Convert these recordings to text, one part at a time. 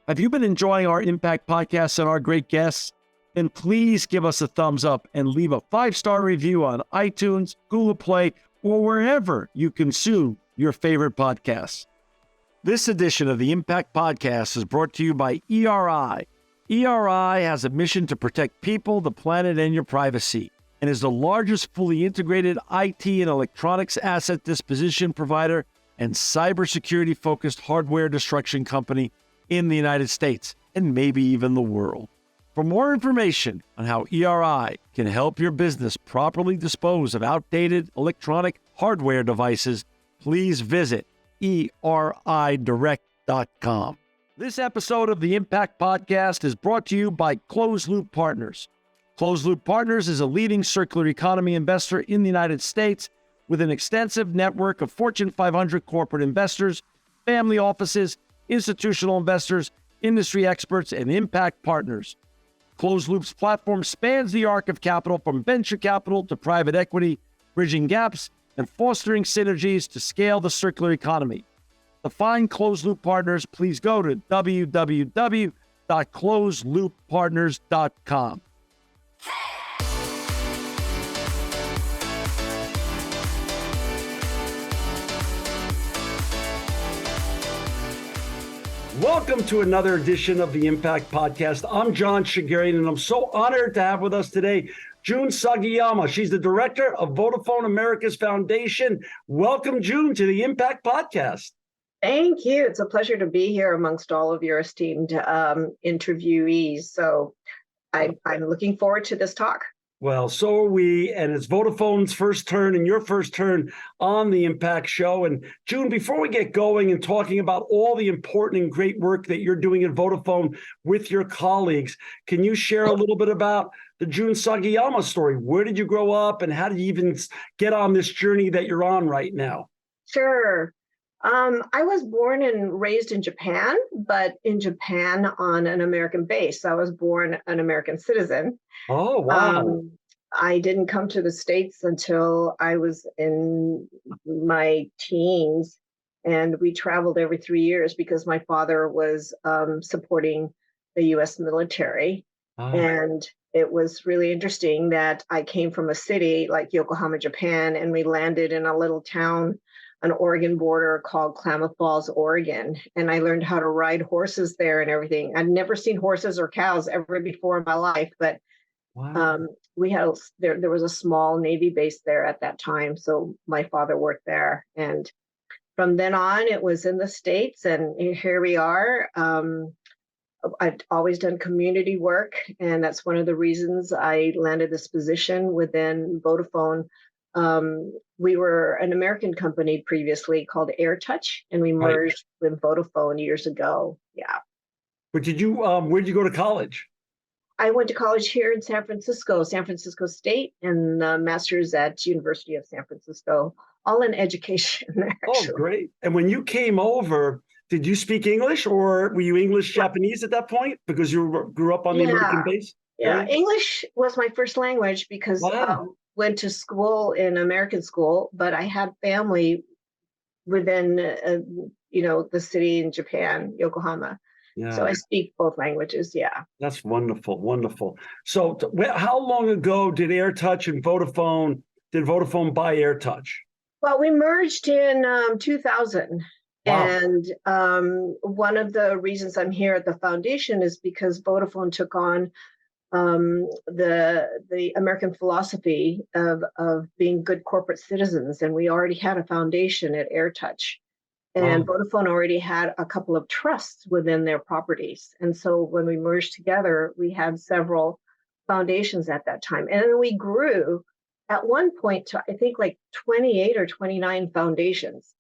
Have you been enjoying our Impact Podcasts and our great guests? Then please give us a thumbs up and leave a 5-star review on iTunes, Google Play, or wherever you consume your favorite podcasts. This edition of the Impact Podcast is brought to you by ERI. ERI has a mission to protect people, the planet, and your privacy, and is the largest fully integrated IT and electronics asset disposition provider and cybersecurity-focused hardware destruction company in the United States, and maybe even the world. For more information on how ERI can help your business properly dispose of outdated electronic hardware devices, please visit eridirect.com. This episode of the Impact Podcast is brought to you by Closed Loop Partners. Closed Loop Partners is a leading circular economy investor in the United States with an extensive network of Fortune 500 corporate investors, family offices, institutional investors, industry experts, and impact partners. Closed Loop's platform spans the arc of capital from venture capital to private equity, bridging gaps and fostering synergies to scale the circular economy. To find Closed Loop Partners, please go to www.closedlooppartners.com. Welcome to another edition of the Impact Podcast. I'm John Shigarian, and I'm so honored to have with us today June Sagiyama. She's the director of Vodafone America's Foundation. Welcome, June, to the Impact Podcast. Thank you. It's a pleasure to be here amongst all of your esteemed interviewees. So I'm looking forward to this talk. Well, so are we, and it's Vodafone's first turn and your first turn on the Impact Show. And June, before we get going and talking about all the important and great work that you're doing at Vodafone with your colleagues, can you share a little bit about the June Sagiyama story? Where did you grow up, and how did you even get on this journey that you're on right now? Sure. I was born and raised in Japan, but in Japan on an American base. I was born an American citizen. Oh, wow. I didn't come to the States until I was in my teens, and we traveled every 3 years because my father was supporting the U.S. military. Oh. And it was really interesting that I came from a city like Yokohama, Japan, and we landed in a little town on Oregon border called Klamath Falls, Oregon. And I learned how to ride horses there and everything. I'd never seen horses or cows ever before in my life, but Wow. There was a small Navy base there at that time. So my father worked there. And from then on, it was in the States, and here we are. I've always done community work, and that's one of the reasons I landed this position within Vodafone. We were an American company previously called AirTouch, and we merged with Vodafone years ago. Yeah. But where'd you go to college? I went to college here in San Francisco State, and master's at University of San Francisco, all in education. Actually. Oh, great. And when you came over, did you speak English, or were you English Japanese at that point because you grew up on the American base? Yeah, right? English was my first language because went to school in American school, but I had family within the city in Japan, Yokohama. Yeah. So I speak both languages. Yeah. That's wonderful. Wonderful. So how long ago did AirTouch and Vodafone buy AirTouch? Well, we merged in 2000. Wow. And one of the reasons I'm here at the foundation is because Vodafone took on the American philosophy of being good corporate citizens. And we already had a foundation at AirTouch. And Vodafone already had a couple of trusts within their properties. And so when we merged together, we had several foundations at that time. And then we grew at one point to, I think, like 28 or 29 foundations.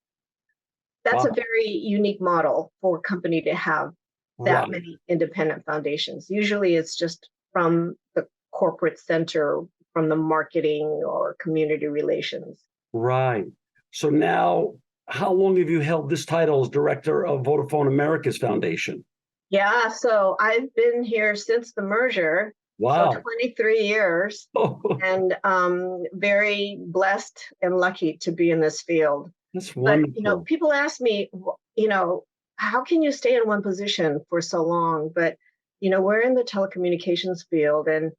That's a very unique model for a company to have that many independent foundations. Usually it's just from the corporate center, from the marketing or community relations. Right. So now, how long have you held this title as director of Vodafone America's Foundation? Yeah, so I've been here since the merger. Wow. So 23 years, and very blessed and lucky to be in this field. That's wonderful. But, people ask me, how can you stay in one position for so long? But we're in the telecommunications field, and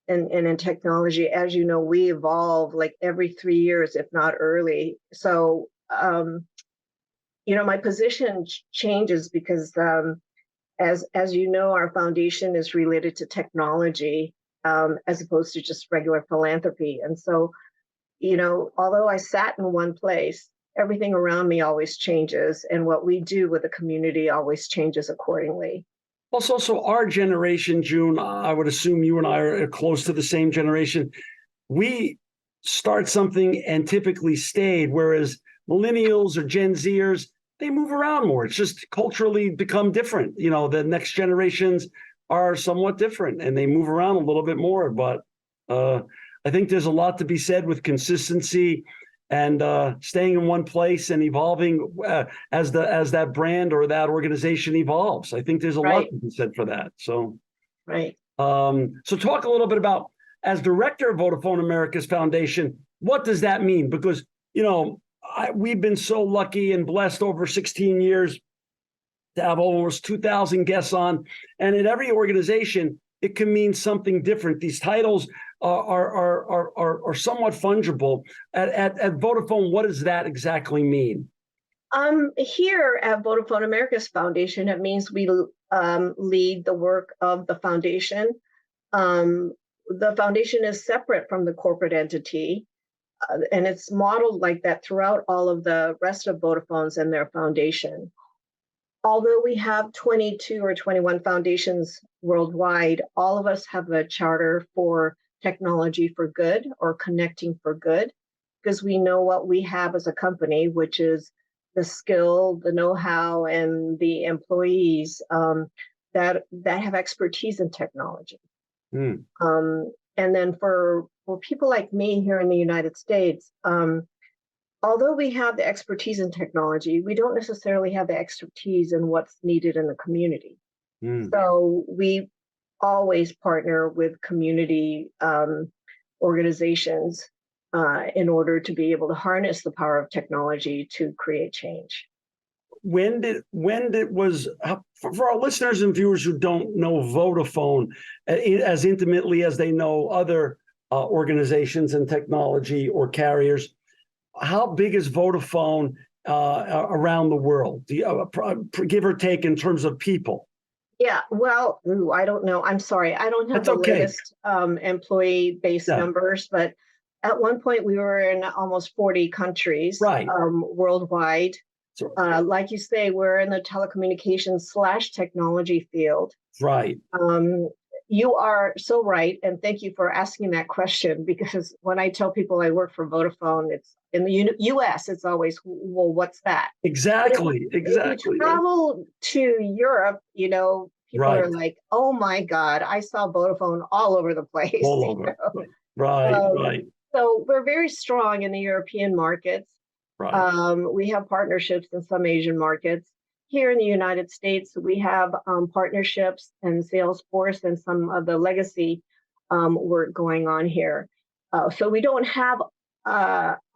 in technology, as you know, we evolve like every 3 years, if not early. So my position changes because as you know, our foundation is related to technology, as opposed to just regular philanthropy. And so, although I sat in one place, everything around me always changes, and what we do with the community always changes accordingly. Also, our generation, June, I would assume you and I are close to the same generation. We start something and typically stayed, whereas millennials or Gen Zers, they move around more. It's just culturally become different. The next generations are somewhat different and they move around a little bit more. But I think there's a lot to be said with consistency and staying in one place and evolving as that brand or that organization evolves. I think there's a lot Right, to be said for that. So, right. so talk a little bit about, as director of Vodafone America's Foundation, what does that mean? Because we've been so lucky and blessed over 16 years to have almost 2,000 guests on, and in every organization, it can mean something different. These titles are somewhat fungible. At Vodafone, what does that exactly mean? Here at Vodafone America's Foundation, it means we lead the work of the foundation. The foundation is separate from the corporate entity, and it's modeled like that throughout all of the rest of Vodafone's and their foundation. Although we have 22 or 21 foundations worldwide, all of us have a charter for technology for good, or connecting for good, because we know what we have as a company, which is the skill, the know-how, and the employees that have expertise in technology. Mm. And then for people like me here in the United States, although we have the expertise in technology, we don't necessarily have the expertise in what's needed in the community. Mm. So we always partner with community organizations in order to be able to harness the power of technology to create change. For our listeners and viewers who don't know Vodafone as intimately as they know other organizations and technology or carriers, how big is Vodafone around the world? Give or take in terms of people? Yeah, well, I don't know. I'm sorry. I don't have That's the okay. latest employee-based numbers, but at one point we were in almost 40 countries, Right. Worldwide. So, Like you say, we're in the telecommunications/technology field. right. You are so right, and thank you for asking that question, because when I tell people I work for Vodafone, it's in the US, it's always, well, what's that? Exactly. If you travel to Europe, people are Right. like, oh my God, I saw Vodafone all over the place. All over. Right. Right. So we're very strong in the European markets. Right. We have partnerships in some Asian markets. Here in the United States, we have partnerships and Salesforce and some of the legacy work going on here. So we don't have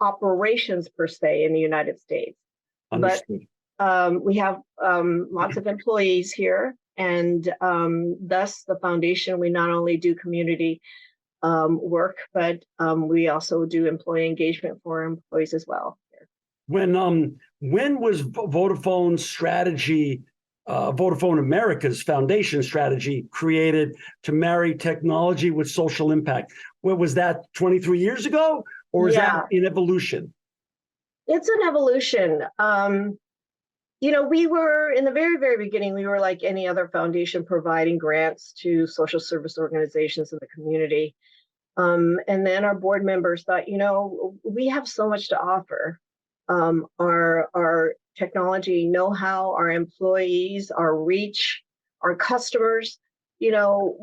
operations per se in the United States, Understood. but we have lots of employees here, and thus the foundation, we not only do community work, but we also do employee engagement for employees as well. When was Vodafone's strategy, Vodafone America's Foundation strategy, created to marry technology with social impact? What was that, 23 years ago, or is that in evolution? It's an evolution. We were in the very, very beginning, we were like any other foundation, providing grants to social service organizations in the community. And then our board members thought, we have so much to offer. Our technology know-how, our employees, our reach, our customers, Sure.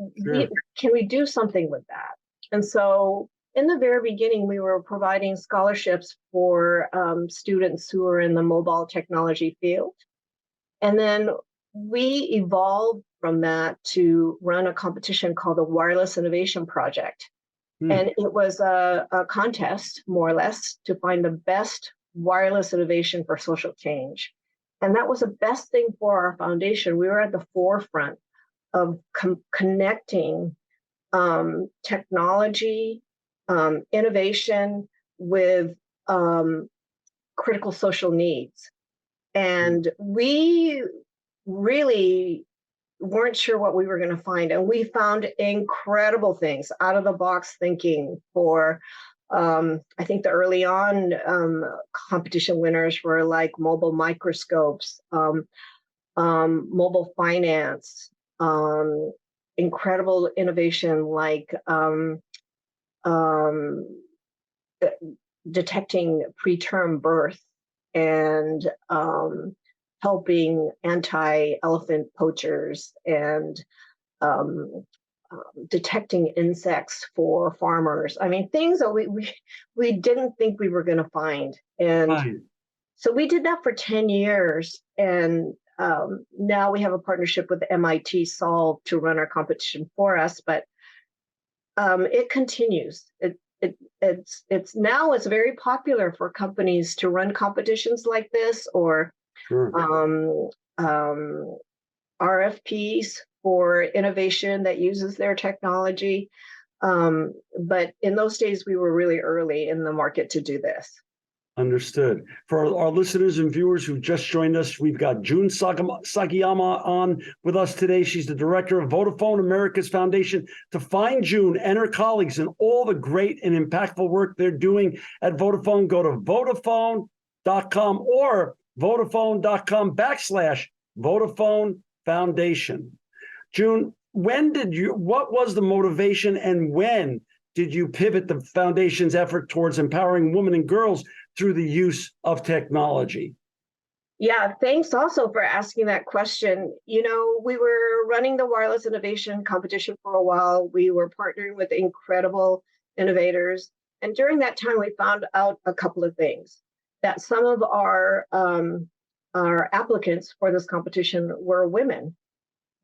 can we do something with that? And so in the very beginning, we were providing scholarships for students who are in the mobile technology field. And then we evolved from that to run a competition called the Wireless Innovation Project. And it was a contest, more or less, to find the best wireless innovation for social change. And that was the best thing for our foundation. We were at the forefront of connecting technology, innovation with critical social needs. And we really weren't sure what we were going to find. And we found incredible things, out of the box thinking for, I think the early on competition winners were like mobile microscopes, mobile finance, incredible innovation like detecting preterm birth and helping anti-elephant poachers and um, detecting insects for farmers. I mean, things that we didn't think we were going to find. And Right. so we did that for 10 years. And now we have a partnership with MIT Solve to run our competition for us. But it continues. It's now it's very popular for companies to run competitions like this, or Sure. RFPs for innovation that uses their technology. But in those days, we were really early in the market to do this. Understood. For our listeners and viewers who just joined us, we've got June Sagiyama on with us today. She's the director of Vodafone America's Foundation. To find June and her colleagues and all the great and impactful work they're doing at Vodafone, go to Vodafone.com or Vodafone.com/Vodafone Foundation. June, what was the motivation and when did you pivot the foundation's effort towards empowering women and girls through the use of technology? Yeah, thanks also for asking that question. You know, we were running the wireless innovation competition for a while. We were partnering with incredible innovators. And during that time, we found out a couple of things, that some of our applicants for this competition were women.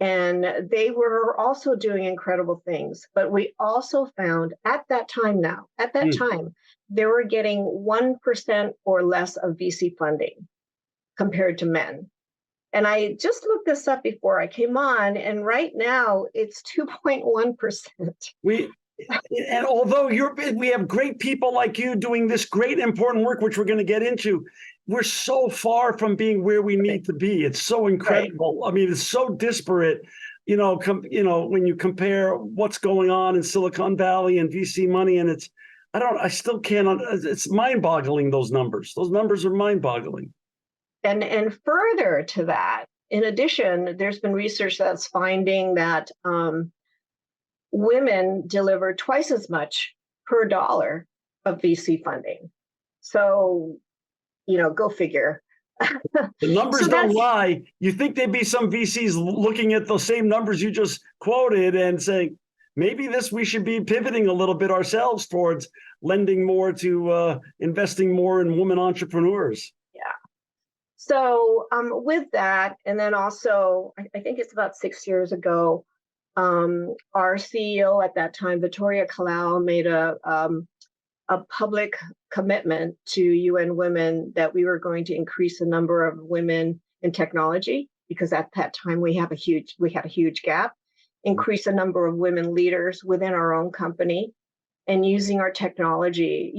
And they were also doing incredible things. But we also found at that time, they were getting 1% or less of VC funding compared to men. And I just looked this up before I came on, and right now it's 2.1%. And although we have great people like you doing this great important work, which we're going to get into, we're so far from being where we need to be. It's so incredible. Right. I mean, it's so disparate. When you compare what's going on in Silicon Valley and VC money, and I still can't. It's mind-boggling. Those numbers are mind-boggling. And further to that, in addition, there's been research that's finding that women deliver twice as much per dollar of VC funding. So, go figure. The numbers don't lie. You think there'd be some VCs looking at the same numbers you just quoted and saying, maybe we should be pivoting a little bit ourselves towards lending more to investing more in women entrepreneurs. Yeah. So with that, and then also, I think it's about 6 years ago, our CEO at that time, Victoria Kalau, made a public commitment to UN Women that we were going to increase the number of women in technology, because at that time we had a huge gap, increase the number of women leaders within our own company, and using our technology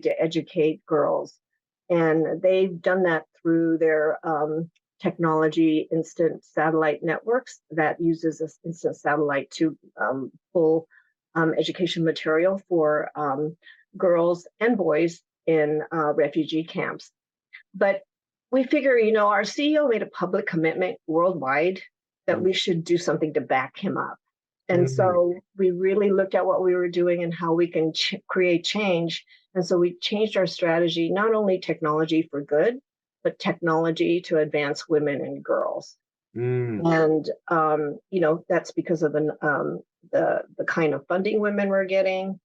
to educate girls. And they've done that through their technology instant satellite networks that uses this instant satellite to pull education material for girls and boys in refugee camps. But we figure, our CEO made a public commitment worldwide that we should do something to back him up. And so we really looked at what we were doing and how we can create change. And so we changed our strategy, not only technology for good, but technology to advance women and girls. And, that's because of the kind of funding women were getting,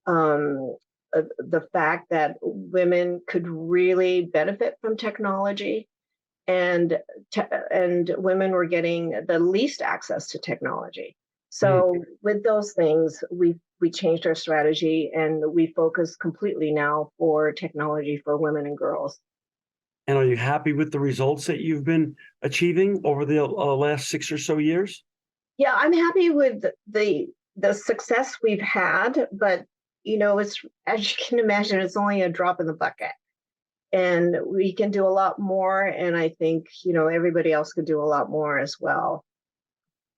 the fact that women could really benefit from technology, and women were getting the least access to technology. So with those things, we changed our strategy, and we focus completely now for technology for women and girls. And are you happy with the results that you've been achieving over the last 6 or so years? Yeah, I'm happy with the success we've had, but it's, as you can imagine, it's only a drop in the bucket. And we can do a lot more, and I think, everybody else could do a lot more as well.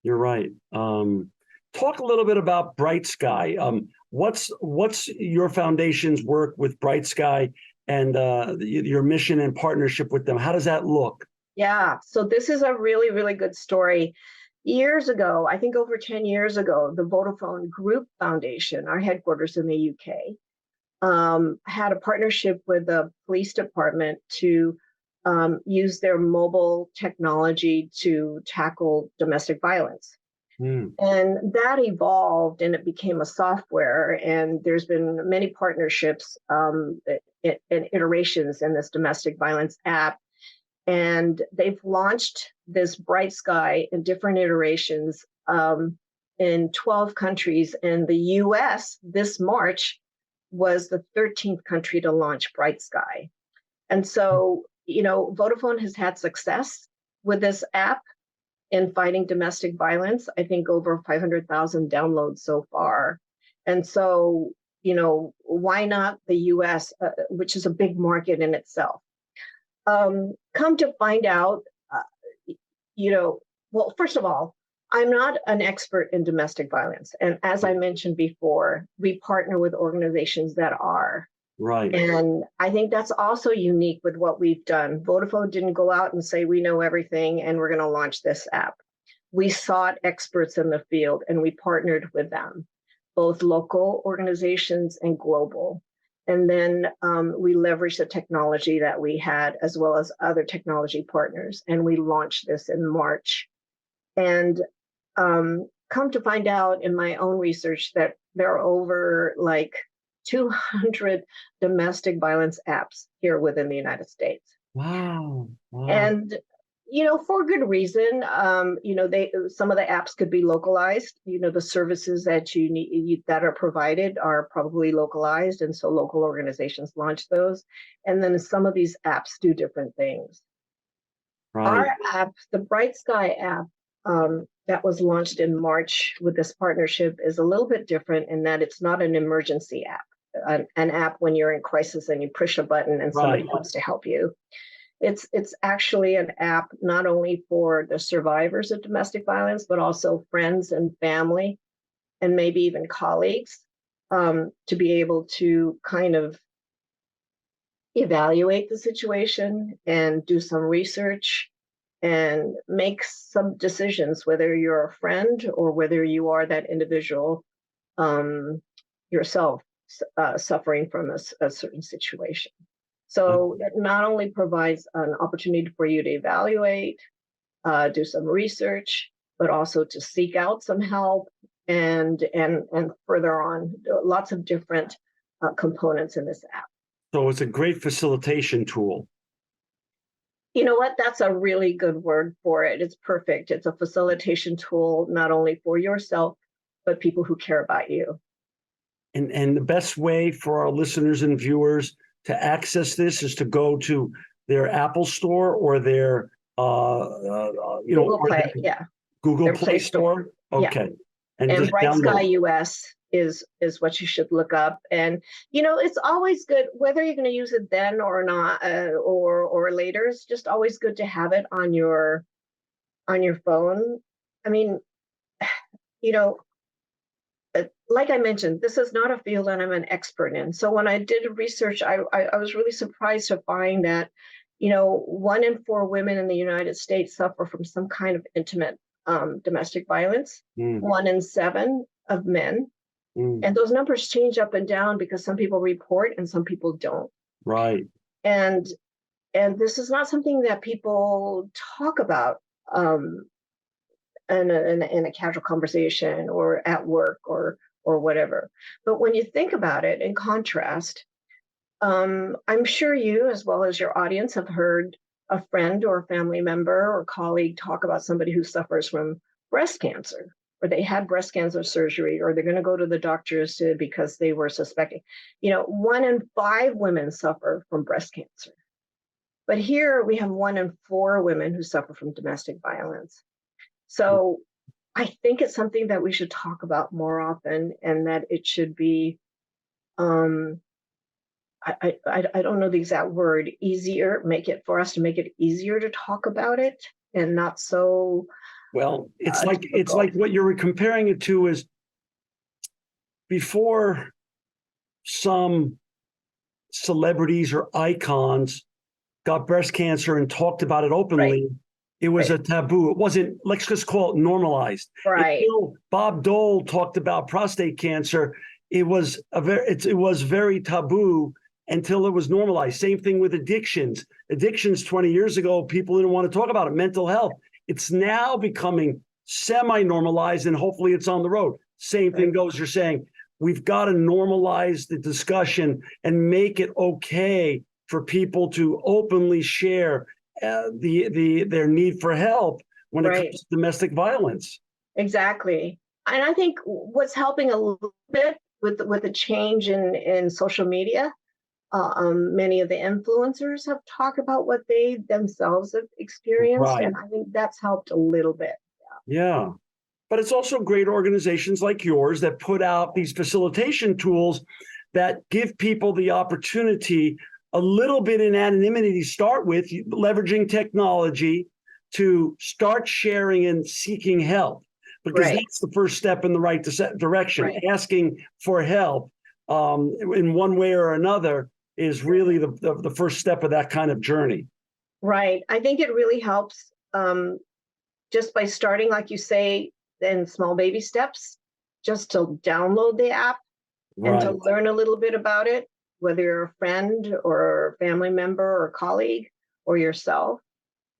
You're right. Talk a little bit about Bright Sky. What's your foundation's work with Bright Sky and your mission and partnership with them? How does that look? Yeah, so this is a really, really good story. Years ago, I think over 10 years ago, the Vodafone Group Foundation, our headquarters in the UK, had a partnership with the police department to use their mobile technology to tackle domestic violence. Mm. And that evolved and it became a software. And there's been many partnerships and iterations in this domestic violence app. And they've launched this Bright Sky in different iterations in 12 countries. And the US this March was the 13th country to launch Bright Sky. And so, Vodafone has had success with this app in fighting domestic violence. I think over 500,000 downloads so far. And so, why not the US, which is a big market in itself? Come to find out, well, first of all, I'm not an expert in domestic violence. And as I mentioned before, we partner with organizations that are. Right. And I think that's also unique with what we've done. Vodafone didn't go out and say, we know everything and we're going to launch this app. We sought experts in the field and we partnered with them, both local organizations and global. And then we leveraged the technology that we had as well as other technology partners. And we launched this in March. And come to find out in my own research that there are over like 200 domestic violence apps here within the United States. Wow. And for good reason. Some of the apps could be localized. The services that you need that are provided are probably localized, and so local organizations launch those. And then some of these apps do different things. Right. Our app, the Bright Sky app, that was launched in March with this partnership, is a little bit different in that it's not an emergency app, an app when you're in crisis and you push a button and somebody comes to help you. It's actually an app not only for the survivors of domestic violence, but also friends and family, and maybe even colleagues, to be able to kind of evaluate the situation and do some research and make some decisions, whether you're a friend or whether you are that individual yourself suffering from a certain situation. So it not only provides an opportunity for you to evaluate, do some research, but also to seek out some help and further on, lots of different components in this app. So it's a great facilitation tool. You know what? That's a really good word for it. It's perfect. It's a facilitation tool, not only for yourself, but people who care about you. And the best way for our listeners and viewers to access this is to go to their Apple Store or their Google Play, Google their Play Store. Okay. Yeah. And Bright Sky US is what you should look up. And it's always good, whether you're going to use it then or not, or later. It's just always good to have it on your phone. I mean, like I mentioned, this is not a field that I'm an expert in. So when I did research, I was really surprised to find that, 1 in 4 women in the United States suffer from some kind of intimate domestic violence. 1 in 7 of men. And those numbers change up and down because some people report and some people don't. Right. And this is not something that people talk about in a casual conversation or at work or whatever. But when you think about it, in contrast, I'm sure you, as well as your audience, have heard a friend or a family member or colleague talk about somebody who suffers from breast cancer, or they had breast cancer surgery, or they're going to go to the doctors because they were suspecting. 1 in 5 women suffer from breast cancer. But here we have 1 in 4 women who suffer from domestic violence. So I think it's something that we should talk about more often, and that it should be, um, I don't know the exact word, easier, make it easier to talk about it and not so Well, it's difficult. like what you're comparing it to is before some celebrities or icons got breast cancer and talked about it Right, openly, it was right, a taboo. It wasn't, let's just call it normalized. right, Until Bob Dole talked about prostate cancer, it was it was very taboo until it was normalized. Same thing with addictions. Addictions 20 years ago, people didn't want to talk about it. Mental health. It's now becoming semi-normalized, and hopefully it's on the road. Same right. thing goes, you're saying, we've got to normalize the discussion and make it okay for people to openly share their need for help when it Right. comes to domestic violence. Exactly. And I think what's helping a little bit with the change in social media, many of the influencers have talked about what they themselves have experienced, Right. and I think that's helped a little bit. Yeah. But it's also great organizations like yours that put out these facilitation tools that give people the opportunity, a little bit in anonymity to start with, leveraging technology to start sharing and seeking help, because Right, that's the first step in the right direction. right, Asking for help in one way or another is really the first step of that kind of journey. right. I think it really helps, just by starting, like you say, in small baby steps, just to download the app and to Right. learn a little bit about it, whether you're a friend or a family member or colleague or yourself,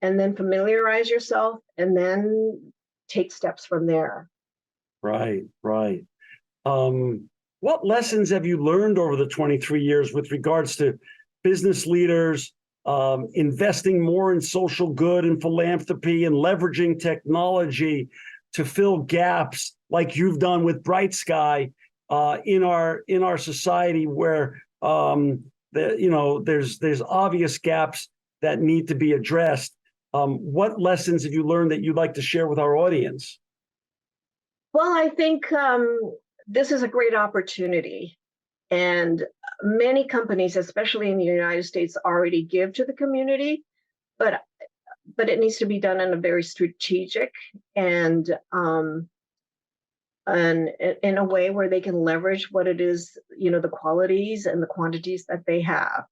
and then familiarize yourself and then take steps from there. Right. Right. What lessons have you learned over the 23 years with regards to business leaders, investing more in social good and philanthropy and leveraging technology to fill gaps like you've done with Bright Sky in our society where there's obvious gaps that need to be addressed. What lessons have you learned that you'd like to share with our audience? Well, I think this is a great opportunity. And many companies, especially in the United States, already give to the community, but but it needs to be done in a very strategic and and in a way where they can leverage what it is, the qualities and the quantities that they have,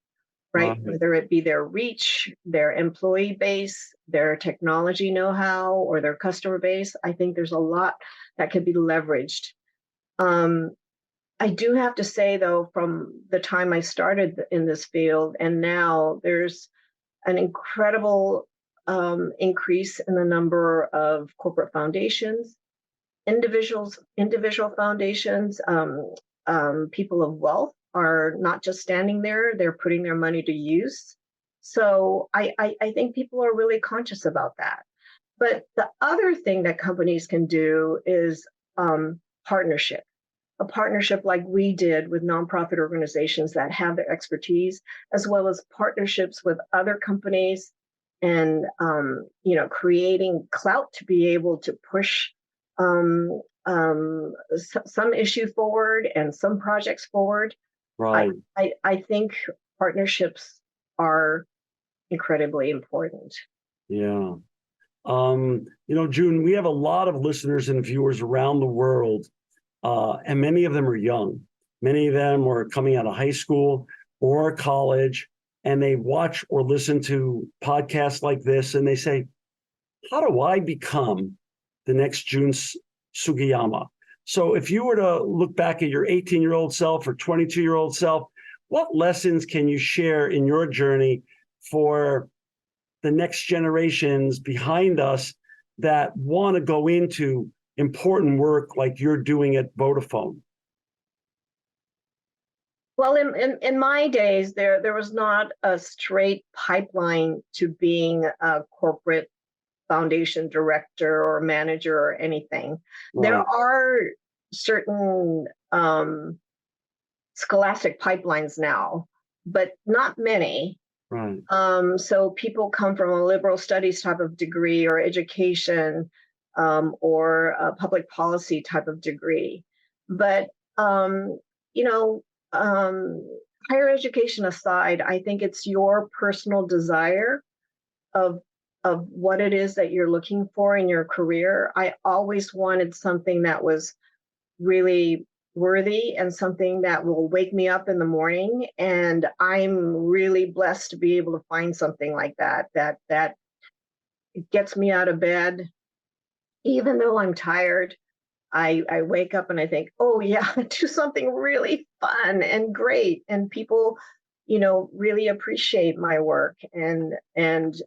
right? Right. Whether it be their reach, their employee base, their technology know-how, or their customer base. I think there's a lot that could be leveraged. Um, I do have to say, though, from the time I started in this field and now, there's an incredible increase in the number of corporate foundations, individual foundations, people of wealth are not just standing there, they're putting their money to use. So I think people are really conscious about that. But the other thing that companies can do is partnership. A partnership like we did with nonprofit organizations that have their expertise, as well as partnerships with other companies, and creating clout to be able to push um, some issue forward and some projects forward. I, Right. I think partnerships are incredibly important. Yeah. June, we have a lot of listeners and viewers around the world, and many of them are young. Many of them are coming out of high school or college, and they watch or listen to podcasts like this, and they say, how do I become the next June Sugiyama? So if you were to look back at your 18-year-old self or 22-year-old self, what lessons can you share in your journey for the next generations behind us that want to go into important work like you're doing at Vodafone? Well, in my days, there was not a straight pipeline to being a corporate foundation director or manager or anything. There Right. are certain scholastic pipelines now, but not many. Right. So people come from a liberal studies type of degree or education, or a public policy type of degree. But, you know, um, higher education aside, I think it's your personal desire of what it is that you're looking for in your career. I always wanted something that was really worthy and something that will wake me up in the morning, and I'm really blessed to be able to find something like that that gets me out of bed even though I'm tired. I wake up and I think, oh yeah, do something really fun and great, and people, really appreciate my work, and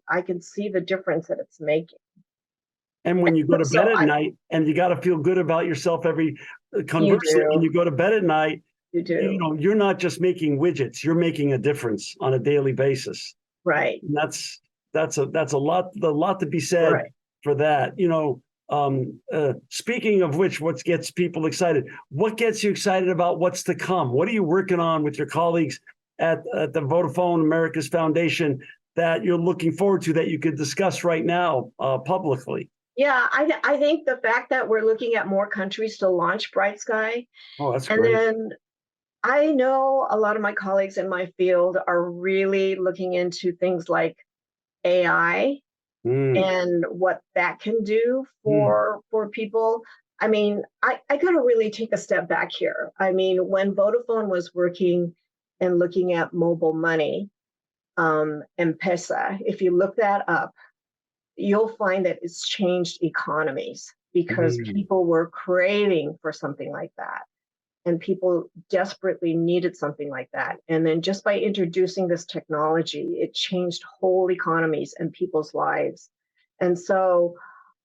I can see the difference that it's making. And when you go to So bed at I night, and you got to feel good about yourself You conversely, when do, you go to bed at night, you do. you're not just making widgets, you're making a difference on a daily basis. Right, And that's a lot to be said right. for that. Speaking of which, what gets people excited? What gets you excited about what's to come? What are you working on with your colleagues at the Vodafone Americas Foundation that you're looking forward to that you could discuss right now publicly? Yeah, I think the fact that we're looking at more countries to launch Bright Sky, Oh, that's and great. then I know a lot of my colleagues in my field are really looking into things like AI Mm, and what that can do mm, for people. I mean, I gotta really take a step back here. I mean, when Vodafone was working and looking at mobile money, M-Pesa, if you look that up, you'll find that it's changed economies because mm, people were craving for something like that. And people desperately needed something like that. And then just by introducing this technology, it changed whole economies and people's lives. And so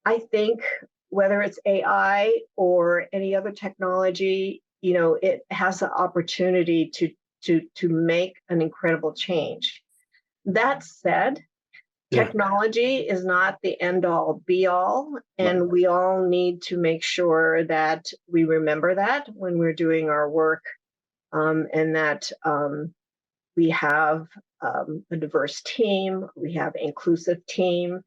I think whether it's AI or any other technology, it has the opportunity to make an incredible change. That said, yeah, technology is not the end all be all, right. and we all need to make sure that we remember that when we're doing our work, and that we have a diverse team, we have inclusive team,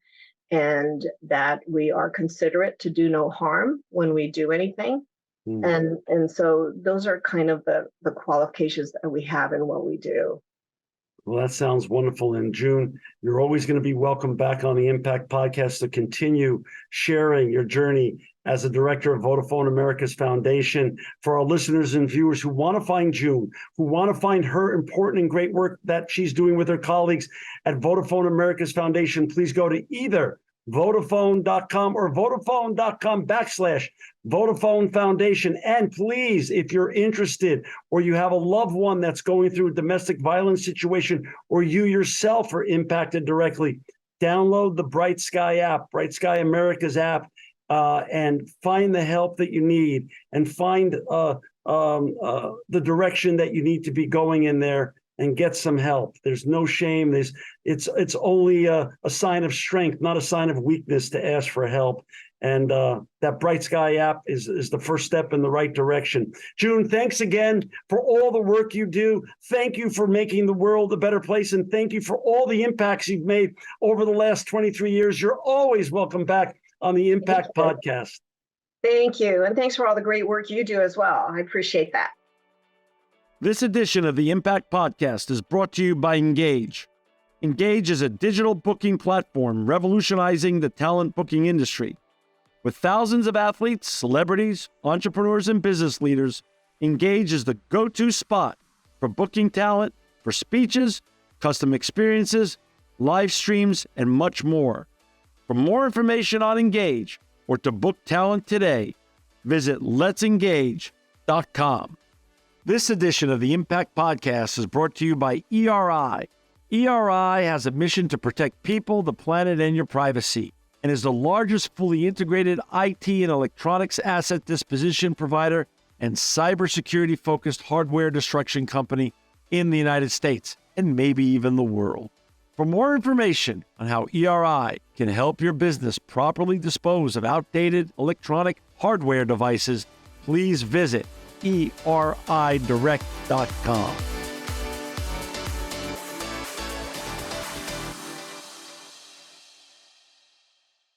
and that we are considerate to do no harm when we do anything. Mm. And so those are kind of the qualifications that we have in what we do. Well, that sounds wonderful. In June, you're always going to be welcome back on the Impact Podcast to continue sharing your journey as a director of Vodafone America's Foundation. For our listeners and viewers who want to find June, who want to find her important and great work that she's doing with her colleagues at Vodafone America's Foundation, please go to either Vodafone.com or Vodafone.com/Vodafone Foundation. And please, if you're interested or you have a loved one that's going through a domestic violence situation or you yourself are impacted directly, download the Bright Sky app, Bright Sky America's app, and find the help that you need and find the direction that you need to be going in there and get some help. There's no shame. It's only a sign of strength, not a sign of weakness to ask for help. And that Bright Sky app is the first step in the right direction. June, thanks again for all the work you do. Thank you for making the world a better place. And thank you for all the impacts you've made over the last 23 years. You're always welcome back on the Impact Podcast. Thank you. And thanks for all the great work you do as well. I appreciate that. This edition of the Impact Podcast is brought to you by Engage. Engage is a digital booking platform revolutionizing the talent booking industry. With thousands of athletes, celebrities, entrepreneurs, and business leaders, Engage is the go-to spot for booking talent, for speeches, custom experiences, live streams, and much more. For more information on Engage or to book talent today, visit letsengage.com. This edition of the Impact Podcast is brought to you by ERI. ERI has a mission to protect people, the planet, and your privacy, and is the largest fully integrated IT and electronics asset disposition provider and cybersecurity-focused hardware destruction company in the United States, and maybe even the world. For more information on how ERI can help your business properly dispose of outdated electronic hardware devices, please visit eridirect.com.